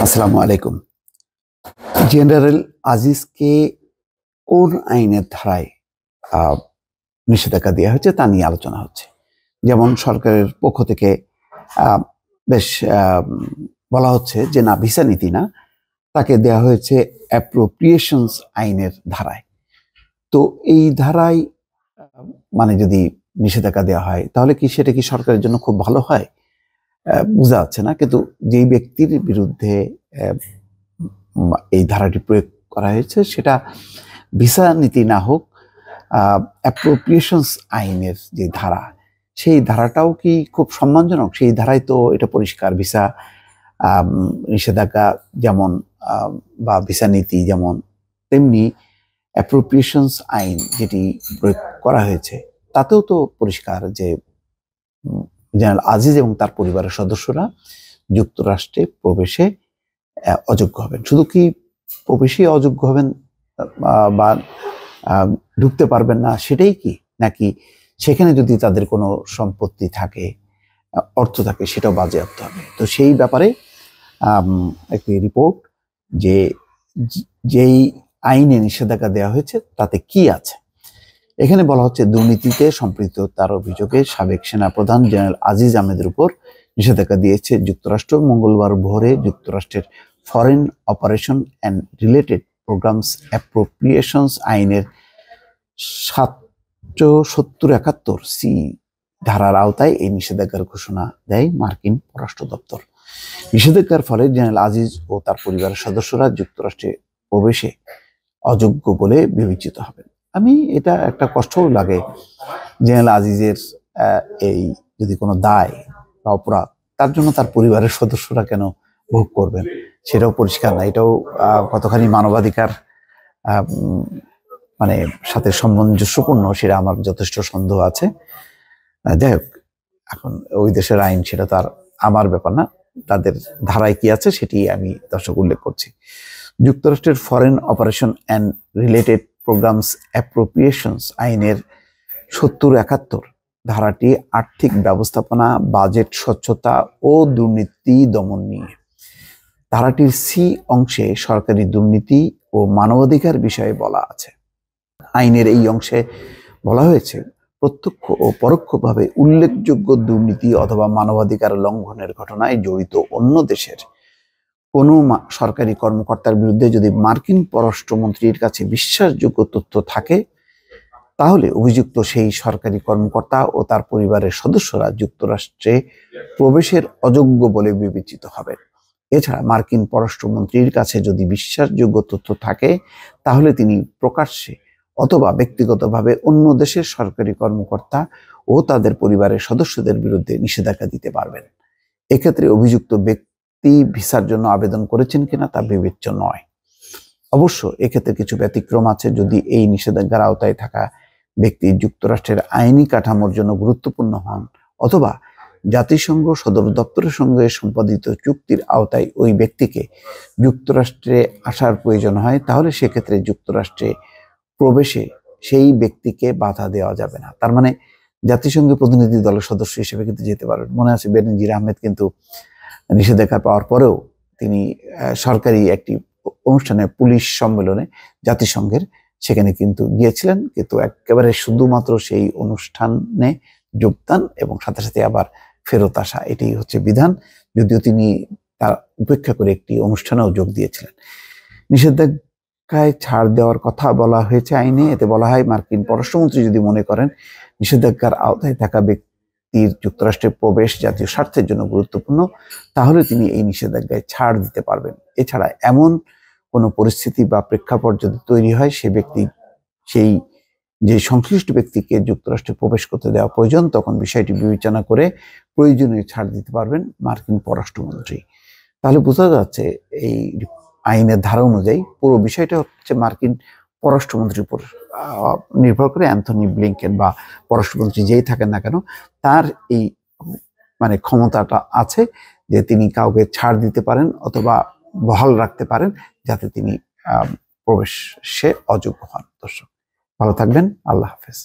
আসসালামু আলাইকুম। জেনারেল আজিজকে কোন আইনের ধারায় আহ, নিষেধাজ্ঞা দেওয়া হয়েছে তা নিয়ে আলোচনা হচ্ছে। যেমন সরকারের পক্ষ থেকে আহ, বেশ বলা হচ্ছে যে না, ভিসা নীতি না, তাকে দেওয়া হয়েছে অ্যাপ্রোপ্রিয়েশনস আইনের ধারায়। তো এই ধারায় মানে যদি নিষেধাজ্ঞা দেওয়া হয় তাহলে কি সেটা কি সরকারের জন্য খুব ভালো হয়? বোঝা যাচ্ছে না। কিন্তু যেই ব্যক্তির বিরুদ্ধে এই ধারাটি প্রয়োগ করা হয়েছে সেটা ভিসা নীতি না হোক, অ্যাপ্রোপ্রিয়েশনস আইনের যে ধারা, সেই ধারাটাও কি খুব সম্মানজনক? সেই ধারায় তো এটা পরিষ্কার, ভিসা নিষেধাজ্ঞা যেমন বা ভিসা নীতি যেমন, তেমনি অ্যাপ্রোপ্রিয়েশনস আইন যেটি প্রয়োগ করা হয়েছে তাতেও তো পরিষ্কার যে জেনারেল আজিজ এবং তার পরিবারের সদস্যরা যুক্তরাষ্ট্রে প্রবেশে অযোগ্য হবেন। শুধু কি প্রবেশে অযোগ্য হবেন বা ঢুকতে পারবেন না সেটাই কি, নাকি সেখানে যদি তাদের কোনো সম্পত্তি থাকে, অর্থ থাকে, সেটাও বাজেয়াপ্ত হবে? তো সেই ব্যাপারে একটি রিপোর্ট যে যেই আইনে নিষেধাজ্ঞা দেওয়া হয়েছে তাতে কি আছে। এখানে বলা হচ্ছে, দুর্নীতিতে সম্পৃক্ত তার অভিযোগে সাবেক সেনাপ্রধান জেনারেল আজিজ আহমেদের উপর নিষেধাজ্ঞা দিয়েছে যুক্তরাষ্ট্র। মঙ্গলবার ভোরে যুক্তরাষ্ট্রের foreign operation and related programs অ্যাপ্রোপ্রিয়েশনস আইনের ৭৭৭ সি ধারার আওতায় এই নিষেধাজ্ঞার ঘোষণা দেয় মার্কিন পররাষ্ট্র দপ্তর। নিষেধাজ্ঞার ফলে জেনারেল আজিজ ও তার পরিবারের সদস্যরা যুক্তরাষ্ট্রে প্রবেশে অযোগ্য বলে বিবেচিত হবেন। আমি এটা একটা কষ্টও লাগে, জেনারেল আজিজের এই যদি কোনো দায় বা অপরাধ, তার জন্য তার পরিবারের সদস্যরা কেন ভোগ করবেন সেটাও পরিষ্কার না। এটাও কতখানি মানবাধিকার মানে সাথে সামঞ্জস্যপূর্ণ সেটা আমার যথেষ্ট সন্দেহ আছে। যাই হোক, এখন ওই দেশের আইন, সেটা তো আর আমার ব্যাপার না। তাদের ধারায় কি আছে সেটি আমি দর্শক উল্লেখ করছি। যুক্তরাষ্ট্রের foreign operation and related programs অ্যাপ্রোপ্রিয়েশনস আইনের ৭০-৭১ ধারাটি আর্থিক ব্যবস্থাপনা, বাজেট স্বচ্ছতা ও দুর্নীতি দমন নিয়ে। ধারাটির সি অংশে সরকারি দুর্নীতি ও মানবাধিকার বিষয়ে বলা আছে। আইনের এই অংশে বলা হয়েছে, প্রত্যক্ষ ও পরোক্ষভাবে উল্লেখযোগ্য দুর্নীতি অথবা মানবাধিকার লঙ্ঘনের ঘটনায় জড়িত অন্য দেশের কোনো সরকারি কর্মকর্তার বিরুদ্ধে যদি মার্কিন পররাষ্ট্রমন্ত্রীর কাছে বিশ্বাসযোগ্য তথ্য থাকে, তাহলে অভিযুক্ত সেই সরকারি কর্মকর্তা ও তার পরিবারের সদস্যরা যুক্তরাষ্ট্রে প্রবেশের অযোগ্য বলে বিবেচিত হবেন। এছাড়া মার্কিন পররাষ্ট্রমন্ত্রীর কাছে যদি বিশ্বাসযোগ্য তথ্য থাকে, তাহলে তিনি প্রকাশ্যে অথবা ব্যক্তিগতভাবে অন্য দেশের সরকারি কর্মকর্তা ও তাদের পরিবারের সদস্যদের বিরুদ্ধে নিষেধাজ্ঞা দিতে পারবেন। এক্ষেত্রে অভিযুক্ত ব্যক্তি ভিসার জন্য আবেদন করেছেন কিনা তা বিবেচ্য নয়। অবশ্য এক্ষেত্রে কিছু ব্যতিক্রম আছে। যদি এই নিষেধাজ্ঞার আওতায় থাকা ব্যক্তি যুক্তরাষ্ট্রের আইনি কাঠামোর জন্য গুরুত্বপূর্ণ হন, অথবা জাতিসংঘ সদর দপ্তরের সঙ্গে সম্পাদিত চুক্তির আওতায় ওই ব্যক্তিকে যুক্তরাষ্ট্রে আসার প্রয়োজন হয়, তাহলে সেক্ষেত্রে যুক্তরাষ্ট্রে প্রবেশে সেই ব্যক্তিকে বাধা দেওয়া যাবে না। তার মানে জাতিসংঘের প্রতিনিধি দলের সদস্য হিসেবে কিন্তু যেতে পারবেন। মনে আছে, বেনজির আহমেদ কিন্তু নিষেধাজ্ঞা পাওয়ার পরেও তিনি সরকারি একটি অনুষ্ঠানে, পুলিশ সম্মেলনে জাতিসংঘের, সেখানে কিন্তু গিয়েছিলেন, কিন্তু একেবারে শুধুমাত্র সেই অনুষ্ঠানে যোগদান এবং সাথে সাথে আবার ফেরত আসা, এটাই হচ্ছে বিধান। যদিও তিনি তার উপেক্ষা করে একটি অনুষ্ঠানেও যোগ দিয়েছিলেন। নিষেধাজ্ঞায় ছাড় দেওয়ার কথা বলা হয়েছে আইনে। এতে বলা হয়, মার্কিন পররাষ্ট্রমন্ত্রী যদি মনে করেন নিষেধাজ্ঞার আওতায় থাকা ব্যক্তির যুক্তরাষ্ট্রে প্রবেশ জাতীয় স্বার্থের জন্য গুরুত্বপূর্ণ, তাহলে তিনি এই নিষেধাজ্ঞায় ছাড় দিতে পারবেন। এছাড়া এমন কোনো পরিস্থিতি বা প্রেক্ষাপট যদি তৈরি হয়, সেই যে সংশ্লিষ্ট ব্যক্তিকে যুক্তরাষ্ট্রে প্রবেশ করতে দেওয়া প্রয়োজন, তখন বিষয়টি বিবেচনা করে প্রয়োজনীয় ছাড় দিতে পারবেন মার্কিন পররাষ্ট্রমন্ত্রী। তাহলে বোঝা যাচ্ছে এই আইনের ধারা অনুযায়ী পুরো বিষয়টা হচ্ছে মার্কিন পররাষ্ট্রমন্ত্রীর উপর নির্ভর করে। অ্যান্থনি ব্লিংকেন বা পররাষ্ট্রমন্ত্রী যেই থাকেন না কেন, তার এই মানে ক্ষমতাটা আছে যে তিনি কাউকে ছাড় দিতে পারেন অথবা বহাল রাখতে পারেন যাতে তিনি প্রবেশে অযোগ্য হন। দর্শক, ভালো থাকবেন। আল্লাহ হাফেজ।